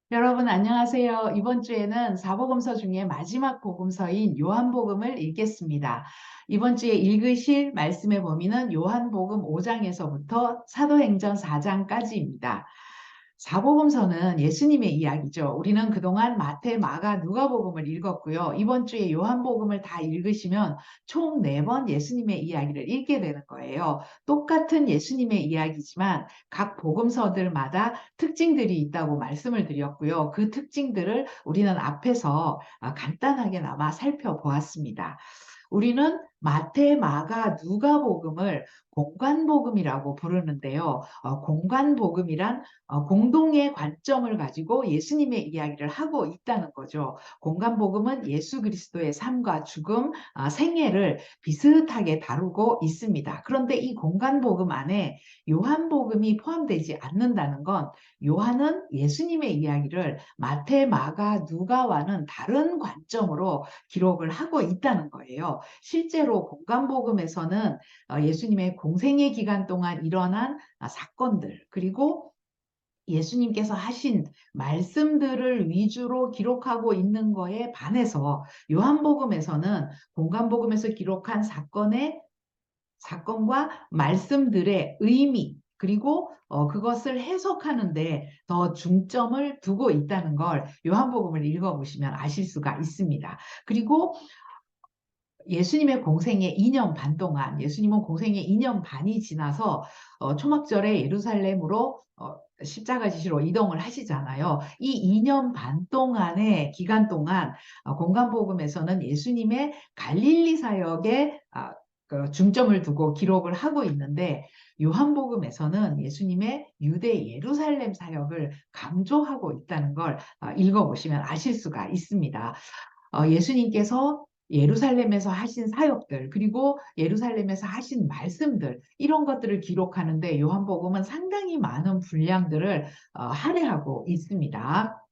여러분 안녕하세요. 이번 주에는 사복음서 중에 마지막 복음서인 요한복음을 읽겠습니다. 이번 주에 읽으실 말씀의 범위는 요한복음 5장에서부터 사도행전 4장까지입니다. 사복음서는 예수님의 이야기죠. 우리는 그동안 마태, 마가, 누가복음을 읽었고요. 이번 주에 요한복음을 다 읽으시면 총 4번 예수님의 이야기를 읽게 되는 거예요. 똑같은 예수님의 이야기지만 각 복음서들마다 특징들이 있다고 말씀을 드렸고요. 그 특징들을 우리는 앞에서 간단하게나마 살펴보았습니다. 우리는 마태, 마가, 누가복음을 공관복음이라고 부르는데요. 공관복음이란 공동의 관점을 가지고 예수님의 이야기를 하고 있다는 거죠. 공관복음은 예수 그리스도의 삶과 죽음, 생애를 비슷하게 다루고 있습니다. 그런데 이 공관복음 안에 요한복음이 포함되지 않는다는 건 요한은 예수님의 이야기를 마태, 마가, 누가와는 다른 관점으로 기록을 하고 있다는 거예요. 실제로 공관복음에서는 예수님의 공생의 기간 동안 일어난 사건들, 그리고 예수님께서 하신 말씀들을 위주로 기록하고 있는 거에 반해서 요한복음에서는 공관복음에서 기록한 사건과 말씀들의 의미, 그리고 그것을 해석하는데 더 중점을 두고 있다는 걸 요한복음을 읽어보시면 아실 수가 있습니다. 그리고 예수님의 공생의 2년 반 동안, 예수님은 공생의 2년 반이 지나서 초막절에 예루살렘으로 십자가 지시로 이동을 하시잖아요. 이 2년 반 동안의 기간 동안 공간복음에서는 예수님의 갈릴리 사역에 그 중점을 두고 기록을 하고 있는데, 요한복음에서는 예수님의 유대 예루살렘 사역을 강조하고 있다는 걸 읽어보시면 아실 수가 있습니다. 예수님께서 예루살렘에서 하신 사역들, 그리고 예루살렘에서 하신 말씀들, 이런 것들을 기록하는데 요한복음은 상당히 많은 분량들을 할애하고 있습니다.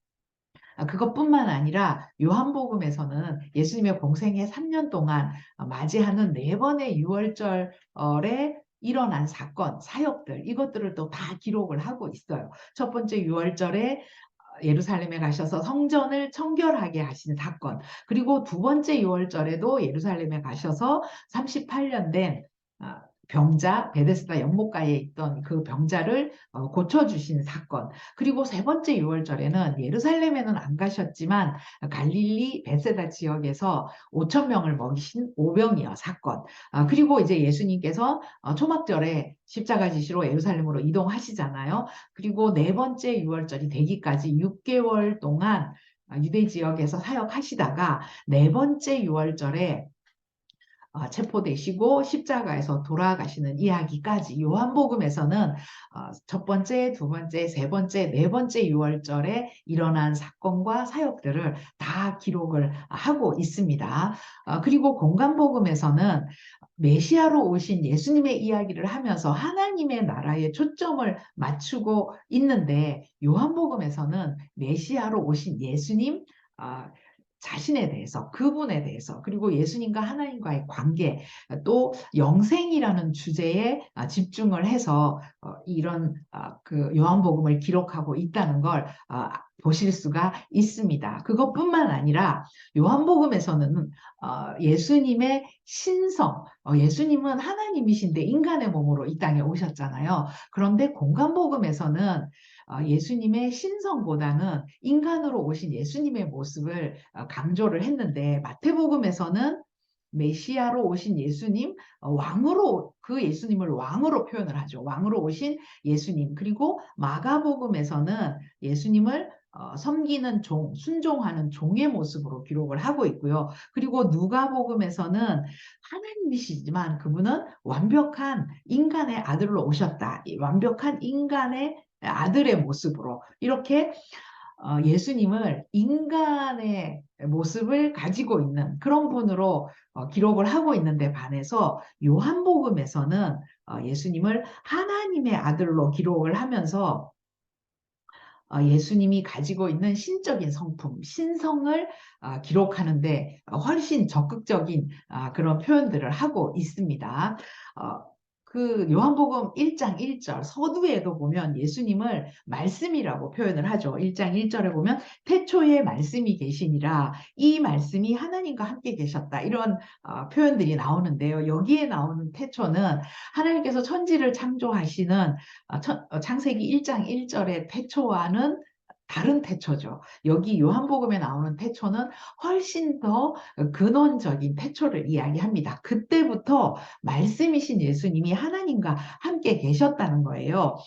그것뿐만 아니라 요한복음에서는 예수님의 공생의 3년 동안 맞이하는 4번의 유월절에 일어난 사건, 사역들, 이것들을 또 다 기록을 하고 있어요. 첫 번째 유월절에 예루살렘에 가셔서 성전을 청결하게 하신 사건, 그리고 두 번째 유월절에도 예루살렘에 가셔서 38년 된 병자, 베데스다 연못가에 있던 그 병자를 고쳐주신 사건, 그리고 세 번째 유월절에는 예루살렘에는 안 가셨지만 갈릴리 베세다 지역에서 5천 명을 먹이신 오병이어 사건, 그리고 이제 예수님께서 초막절에 십자가 지시로 예루살렘으로 이동하시잖아요. 그리고 네 번째 유월절이 되기까지 6개월 동안 유대 지역에서 사역하시다가 네 번째 유월절에 체포되시고 십자가에서 돌아가시는 이야기까지 요한복음에서는 첫 번째, 두 번째, 세 번째, 네 번째 유월절에 일어난 사건과 사역들을 다 기록을 하고 있습니다. 그리고 공간복음에서는 메시아로 오신 예수님의 이야기를 하면서 하나님의 나라에 초점을 맞추고 있는데, 요한복음에서는 메시아로 오신 예수님 자신에 대해서, 그분에 대해서, 그리고 예수님과 하나님과의 관계, 또 영생이라는 주제에 집중을 해서 이런 그 요한복음을 기록하고 있다는 걸 보실 수가 있습니다. 그것뿐만 아니라 요한복음에서는 예수님의 신성, 예수님은 하나님이신데 인간의 몸으로 이 땅에 오셨잖아요. 그런데 공간복음에서는 예수님의 신성보다는 인간으로 오신 예수님의 모습을 강조를 했는데, 마태복음에서는 메시아로 오신 예수님, 왕으로, 그 예수님을 왕으로 표현을 하죠. 왕으로 오신 예수님. 그리고 마가복음에서는 예수님을 섬기는 종, 순종하는 종의 모습으로 기록을 하고 있고요. 그리고 누가복음에서는 하나님이시지만 그분은 완벽한 인간의 아들로 오셨다. 완벽한 인간의 아들의 모습으로 이렇게 예수님을 인간의 모습을 가지고 있는 그런 분으로 기록을 하고 있는데 반해서 요한복음에서는 예수님을 하나님의 아들로 기록을 하면서 예수님이 가지고 있는 신적인 성품, 신성을 기록하는데 훨씬 적극적인 그런 표현들을 하고 있습니다. 그 요한복음 1장 1절 서두에도 보면 예수님을 말씀이라고 표현을 하죠. 1장 1절에 보면 태초에 말씀이 계시니라, 이 말씀이 하나님과 함께 계셨다, 이런 표현들이 나오는데요. 여기에 나오는 태초는 하나님께서 천지를 창조하시는 창세기 1장 1절의 태초와는 다른 태초죠. 여기 요한복음에 나오는 태초는 훨씬 더 근원적인 태초를 이야기합니다. 그때부터 말씀이신 예수님이 하나님과 함께 계셨다는 거예요.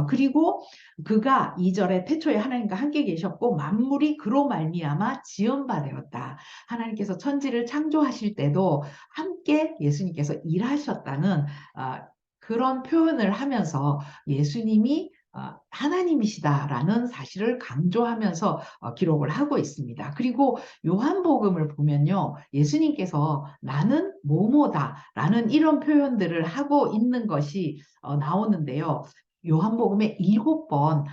그리고 그가 2절에 태초에 하나님과 함께 계셨고 만물이 그로 말미암아 지은 바 되었다. 하나님께서 천지를 창조하실 때도 함께 예수님께서 일하셨다는 그런 표현을 하면서 예수님이 하나님이시다라는 사실을 강조하면서 기록을 하고 있습니다. 그리고 요한복음을 보면요, 예수님께서 나는 뭐뭐다라는 이런 표현들을 하고 있는 것이 나오는데요. 요한복음에 7번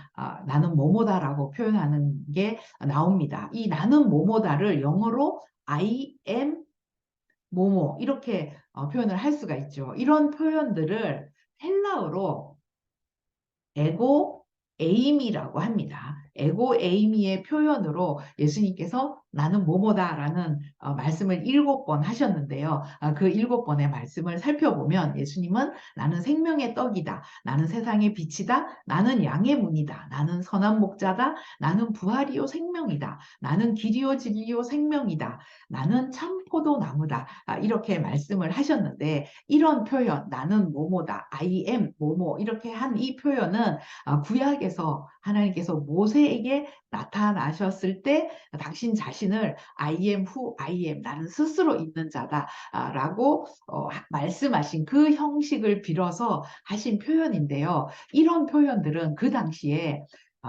나는 뭐뭐다라고 표현하는 게 나옵니다. 이 나는 뭐뭐다를 영어로 I am 뭐뭐 이렇게 표현을 할 수가 있죠. 이런 표현들을 헬라어로 에고 에이미라고 합니다. 에고 에이미의 표현으로 예수님께서 나는 뭐뭐다라는 말씀을 7번 하셨는데요. 그 7번의 말씀을 살펴보면 예수님은 나는 생명의 떡이다, 나는 세상의 빛이다, 나는 양의 문이다, 나는 선한 목자다, 나는 부활이요 생명이다, 나는 길이요 진리요 생명이다, 나는 참 포도나무다, 이렇게 말씀을 하셨는데, 이런 표현 나는 뭐뭐다, I am 뭐뭐 이렇게 한 이 표현은 구약에서 하나님께서 모세에게 나타나셨을 때 당신 자신을 I am who I am, 나는 스스로 있는 자다 라고 말씀하신 그 형식을 빌어서 하신 표현인데요. 이런 표현들은 그 당시에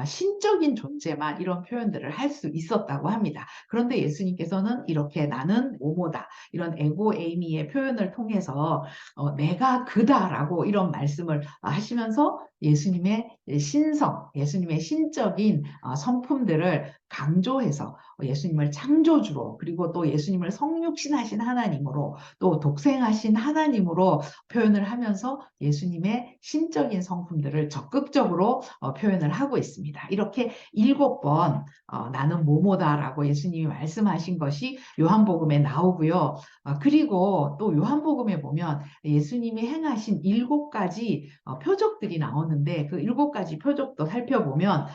신적인 존재만 이런 표현들을 할 수 있었다고 합니다. 그런데 예수님께서는 이렇게 나는 뭐뭐다, 이런 에고 에이미의 표현을 통해서 내가 그다라고 이런 말씀을 하시면서 예수님의 신성, 예수님의 신적인 성품들을 강조해서 예수님을 창조주로, 그리고 또 예수님을 성육신하신 하나님으로, 또 독생하신 하나님으로 표현을 하면서 예수님의 신적인 성품들을 적극적으로 표현을 하고 있습니다. 이렇게 7번 나는 뭐뭐다라고 예수님이 말씀하신 것이 요한복음에 나오고요. 그리고 또 요한복음에 보면 예수님이 행하신 7가지 표적들이 나오는데, 그 7가지 표적도 살펴보면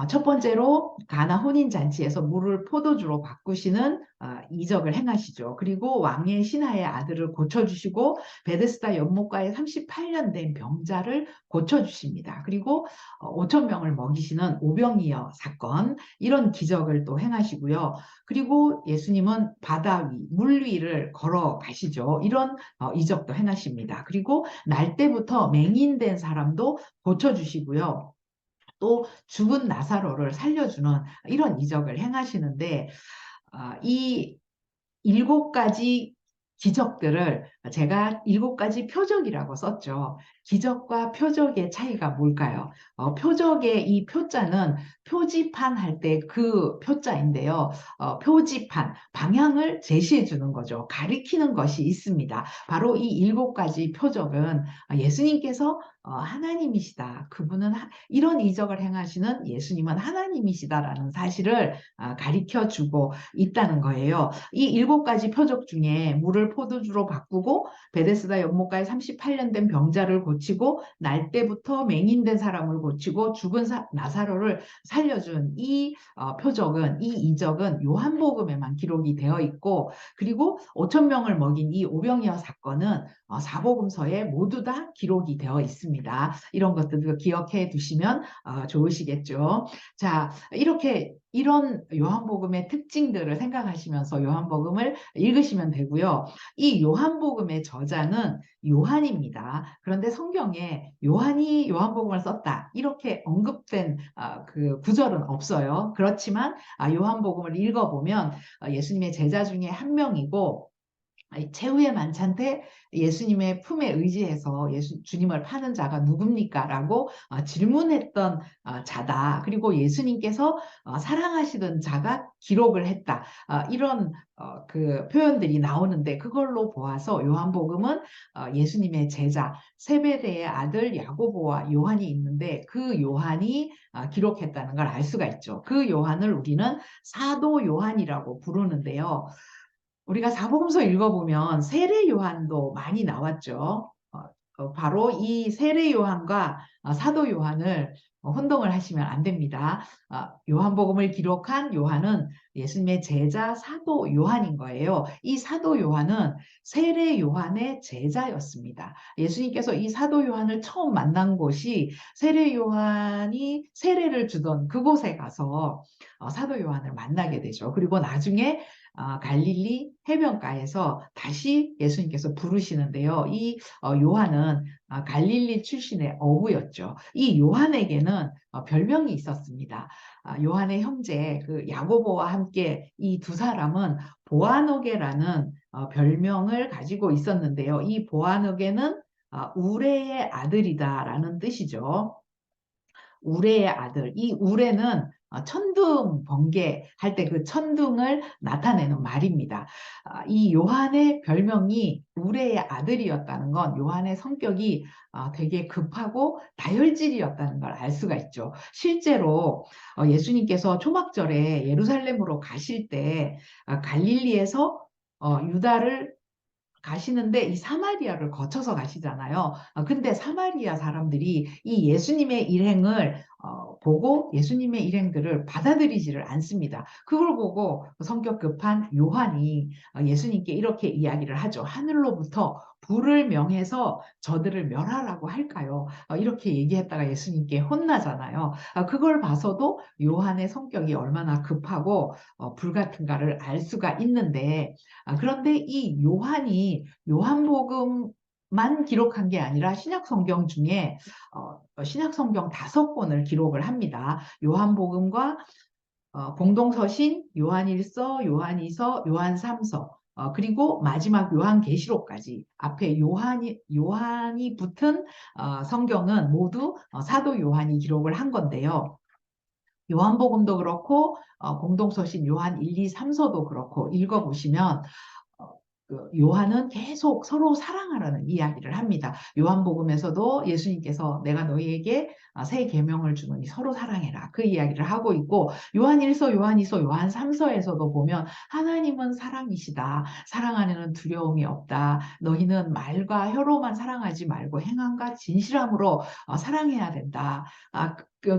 첫 번째로 가나 혼인잔치에서 물을 포도주로 바꾸시는 이적을 행하시죠. 그리고 왕의 신하의 아들을 고쳐주시고 베데스다 연못가에 38년 된 병자를 고쳐주십니다. 그리고 5천 명을 먹이시는 오병이어 사건, 이런 기적을 또 행하시고요. 그리고 예수님은 바다 위, 물 위를 걸어가시죠. 이런 이적도 행하십니다. 그리고 날 때부터 맹인된 사람도 고쳐주시고요. 또 죽은 나사로를 살려주는 이런 이적을 행하시는데, 이 7가지 기적들을 제가 7가지 표적이라고 썼죠. 기적과 표적의 차이가 뭘까요? 표적의 이 표자는 표지판 할 때 그 표자인데요. 표지판, 방향을 제시해 주는 거죠. 가리키는 것이 있습니다. 바로 이 7가지 표적은 예수님께서 하나님이시다, 그분은 이런 이적을 행하시는 예수님은 하나님이시다라는 사실을 가리켜 주고 있다는 거예요. 이 7가지 표적 중에 물을 포도주로 바꾸고 베데스다 연못가에 38년 된 병자를 고치고 날 때부터 맹인된 사람을 고치고 죽은 나사로를 살려준 이 표적은, 이 이적은 요한복음에만 기록이 되어 있고, 그리고 5천 명을 먹인 이 오병이어 사건은 사복음서에 모두 다 기록이 되어 있습니다. 이런 것들도 기억해 두시면 좋으시겠죠. 자, 이런 요한복음의 특징들을 생각하시면서 요한복음을 읽으시면 되고요. 이 요한복음의 저자는 요한입니다. 그런데 성경에 요한이 요한복음을 썼다, 이렇게 언급된 그 구절은 없어요. 그렇지만 요한복음을 읽어보면 예수님의 제자 중에 한 명이고, 최후의 만찬 때 예수님의 품에 의지해서 주님을 파는 자가 누굽니까? 라고 질문했던 자다. 그리고 예수님께서 사랑하시던 자가 기록을 했다. 이런 그 표현들이 나오는데, 그걸로 보아서 요한복음은 예수님의 제자 세베대의 아들 야고보와 요한이 있는데, 그 요한이 기록했다는 걸 알 수가 있죠. 그 요한을 우리는 사도 요한이라고 부르는데요. 우리가 사복음서 읽어보면 세례 요한도 많이 나왔죠. 바로 이 세례 요한과 사도 요한을 혼동을 하시면 안 됩니다. 요한복음을 기록한 요한은 예수님의 제자 사도 요한인 거예요. 이 사도 요한은 세례 요한의 제자였습니다. 예수님께서 이 사도 요한을 처음 만난 곳이 세례 요한이 세례를 주던 그곳에 가서 사도 요한을 만나게 되죠. 그리고 나중에 갈릴리 해변가에서 다시 예수님께서 부르시는데요. 이 요한은 갈릴리 출신의 어부였죠. 이 요한에게는 별명이 있었습니다. 요한의 형제 그 야고보와 함께 이 두 사람은 보아너게라는 별명을 가지고 있었는데요. 이 보아너게는 우레의 아들이다라는 뜻이죠. 우레의 아들. 이 우레는 천둥, 번개 할 때 그 천둥을 나타내는 말입니다. 이 요한의 별명이 우레의 아들이었다는 건 요한의 성격이 되게 급하고 다혈질이었다는 걸 알 수가 있죠. 실제로 예수님께서 초막절에 예루살렘으로 가실 때 갈릴리에서 유다를 가시는데 이 사마리아를 거쳐서 가시잖아요. 근데 사마리아 사람들이 이 예수님의 일행을 보고 예수님의 일행들을 받아들이지를 않습니다. 그걸 보고 성격 급한 요한이 예수님께 이렇게 이야기를 하죠. 하늘로부터 불을 명해서 저들을 멸하라고 할까요? 이렇게 얘기했다가 예수님께 혼나잖아요. 그걸 봐서도 요한의 성격이 얼마나 급하고 불같은가를 알 수가 있는데, 그런데 이 요한이 요한복음만 기록한 게 아니라 신약 성경 중에 신약 성경 5권을 기록을 합니다. 요한복음과 공동서신, 요한일서, 요한이서, 요한3서, 그리고 마지막 요한계시록까지 앞에 요한이 붙은 성경은 모두 사도 요한이 기록을 한 건데요. 요한복음도 그렇고 공동서신 요한 1, 2, 3서도 그렇고 읽어보시면 그 요한은 계속 서로 사랑하라는 이야기를 합니다. 요한복음에서도 예수님께서 내가 너희에게 새 계명을 주노니 서로 사랑해라, 그 이야기를 하고 있고, 요한1서, 요한2서, 요한3서에서도 보면 하나님은 사랑이시다. 사랑 안에는 두려움이 없다. 너희는 말과 혀로만 사랑하지 말고 행함과 진실함으로 사랑해야 된다.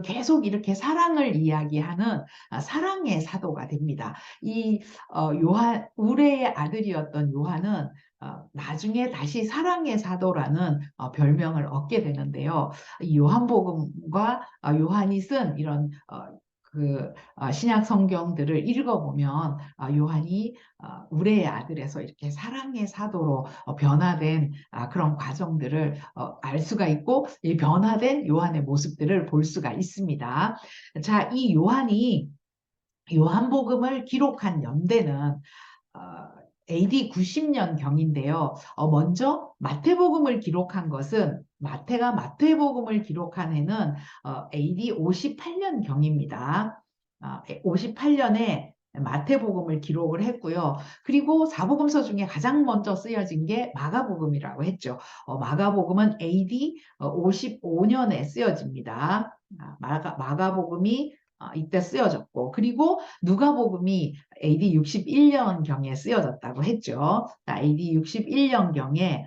계속 이렇게 사랑을 이야기하는 사랑의 사도가 됩니다. 이 우레의 아들이었던 요한은 나중에 다시 사랑의 사도라는 별명을 얻게 되는데요. 이 요한복음과 요한이 쓴 이런 신약 성경들을 읽어보면 요한이 우레의 아들에서 이렇게 사랑의 사도로 변화된 그런 과정들을 알 수가 있고, 이 변화된 요한의 모습들을 볼 수가 있습니다. 자, 이 요한이 요한복음을 기록한 연대는 AD 90년경인데요. 먼저 마태복음을 기록한 것은, 마태가 마태복음을 기록한 해는 AD 58년경입니다. 58년에 마태복음을 기록을 했고요. 그리고 사복음서 중에 가장 먼저 쓰여진 게 마가복음이라고 했죠. 마가복음은 AD 55년에 쓰여집니다. 마가복음이 이때 쓰여졌고, 그리고 누가복음이 AD 61년경에 쓰여졌다고 했죠. AD 61년경에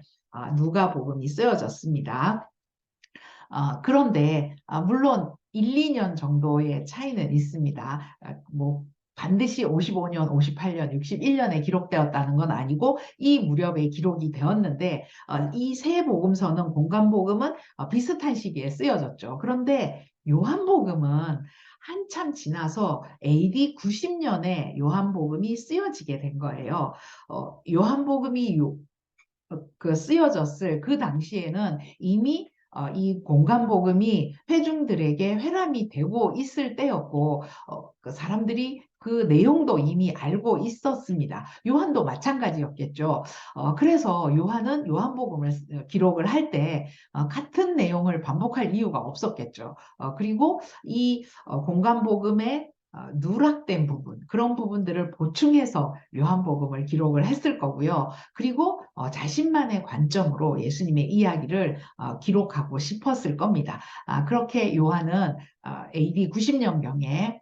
누가복음이 쓰여졌습니다. 그런데 물론 1, 2년 정도의 차이는 있습니다. 뭐 반드시 55년, 58년, 61년에 기록되었다는 건 아니고 이 무렵에 기록이 되었는데, 이 세 복음서는, 공간복음은 비슷한 시기에 쓰여졌죠. 그런데 요한복음은 한참 지나서 AD 90년에 요한복음이 쓰여지게 된 거예요. 요한복음이 쓰여졌을 그 당시에는 이미 이 공간복음이 회중들에게 회람이 되고 있을 때였고, 그 사람들이 그 내용도 이미 알고 있었습니다. 요한도 마찬가지였겠죠. 그래서 요한은 요한복음을 기록을 할 때 같은 내용을 반복할 이유가 없었겠죠. 그리고 이 공간복음의 누락된 부분, 그런 부분들을 보충해서 요한복음을 기록을 했을 거고요. 그리고 자신만의 관점으로 예수님의 이야기를 기록하고 싶었을 겁니다. 그렇게 요한은 AD 90년경에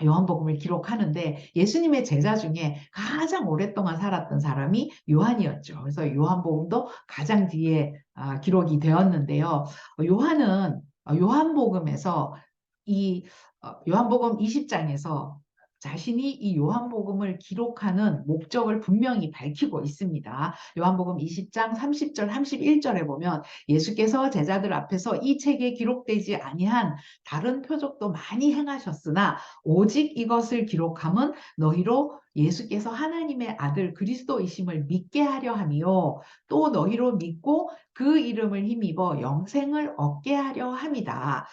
요한복음을 기록하는데 예수님의 제자 중에 가장 오랫동안 살았던 사람이 요한이었죠. 그래서 요한복음도 가장 뒤에 기록이 되었는데요. 요한은 요한복음에서 이 요한복음 20장에서 자신이 이 요한복음을 기록하는 목적을 분명히 밝히고 있습니다. 요한복음 20장 30절, 31절에 보면 예수께서 제자들 앞에서 이 책에 기록되지 아니한 다른 표적도 많이 행하셨으나 오직 이것을 기록함은 너희로 예수께서 하나님의 아들 그리스도이심을 믿게 하려 함이요 또 너희로 믿고 그 이름을 힘입어 영생을 얻게 하려 함이다.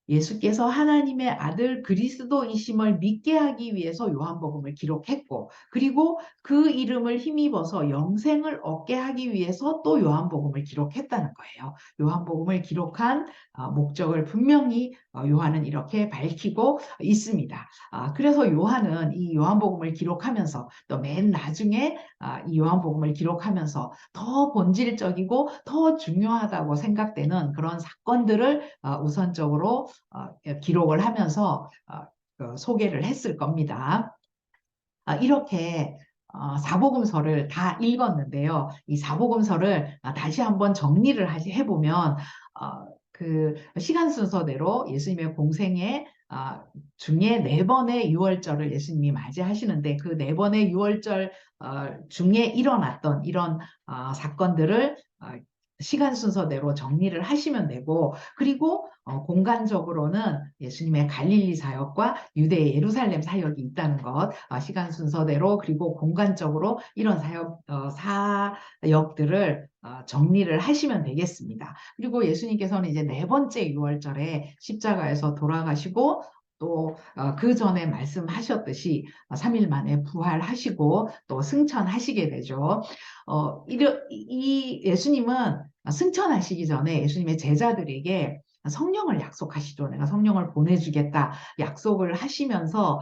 예수께서 하나님의 아들 그리스도이심을 믿게 하기 위해서 요한복음을 기록했고 그리고 그 이름을 힘입어서 영생을 얻게 하기 위해서 또 요한복음을 기록했다는 거예요. 요한복음을 기록한 목적을 분명히 요한은 이렇게 밝히고 있습니다. 그래서 요한은 이 요한복음을 기록하면서 또 맨 나중에 이 요한복음을 기록하면서 더 본질적이고 더 중요하다고 생각되는 그런 사건들을 우선적으로 기록을 하면서 그 소개를 했을 겁니다. 이렇게 사복음서를 다 읽었는데요. 이 사복음서를 다시 한번 정리를 해보면 그 시간 순서대로 예수님의 공생애 중에 네 번의 유월절을 예수님이 맞이하시는데 그 네 번의 유월절 중에 일어났던 이런 사건들을 시간 순서대로 정리를 하시면 되고 그리고 공간적으로는 예수님의 갈릴리 사역과 유대 예루살렘 사역이 있다는 것 시간 순서대로 그리고 공간적으로 이런 사역들을 정리를 하시면 되겠습니다. 그리고 예수님께서는 이제 네 번째 유월절에 십자가에서 돌아가시고 또 그 전에 말씀하셨듯이 3일 만에 부활하시고 또 승천하시게 되죠. 이 예수님은 승천하시기 전에 예수님의 제자들에게 성령을 약속하시죠. 내가 성령을 보내주겠다 약속을 하시면서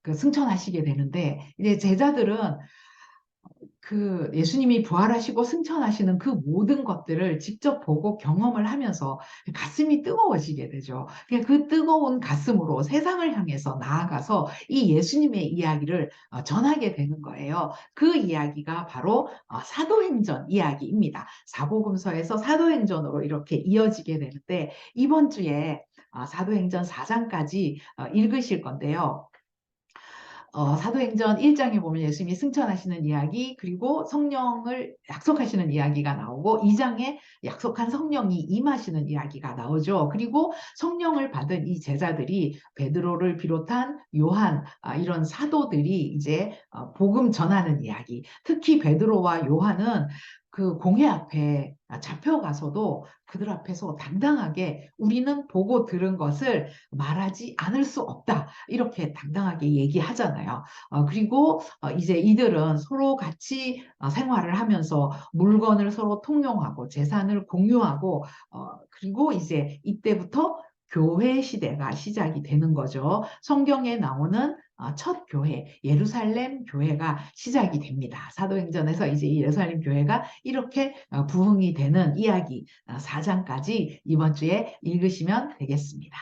그 승천하시게 되는데 이제 제자들은 그 예수님이 부활하시고 승천하시는 그 모든 것들을 직접 보고 경험을 하면서 가슴이 뜨거워지게 되죠. 그 뜨거운 가슴으로 세상을 향해서 나아가서 이 예수님의 이야기를 전하게 되는 거예요. 그 이야기가 바로 사도행전 이야기입니다. 사복음서에서 사도행전으로 이렇게 이어지게 되는데 이번 주에 사도행전 4장까지 읽으실 건데요. 사도행전 1장에 보면 예수님이 승천하시는 이야기 그리고 성령을 약속하시는 이야기가 나오고 2장에 약속한 성령이 임하시는 이야기가 나오죠. 그리고 성령을 받은 이 제자들이 베드로를 비롯한 요한 이런 사도들이 이제 복음 전하는 이야기 특히 베드로와 요한은 그 공회 앞에 잡혀가서도 그들 앞에서 당당하게 우리는 보고 들은 것을 말하지 않을 수 없다. 이렇게 당당하게 얘기하잖아요. 그리고 이제 이들은 서로 같이 생활을 하면서 물건을 서로 통용하고 재산을 공유하고 그리고 이제 이때부터 교회 시대가 시작이 되는 거죠. 성경에 나오는 첫 교회, 예루살렘 교회가 시작이 됩니다. 사도행전에서 이제 예루살렘 교회가 이렇게 부흥이 되는 이야기 4장까지 이번 주에 읽으시면 되겠습니다.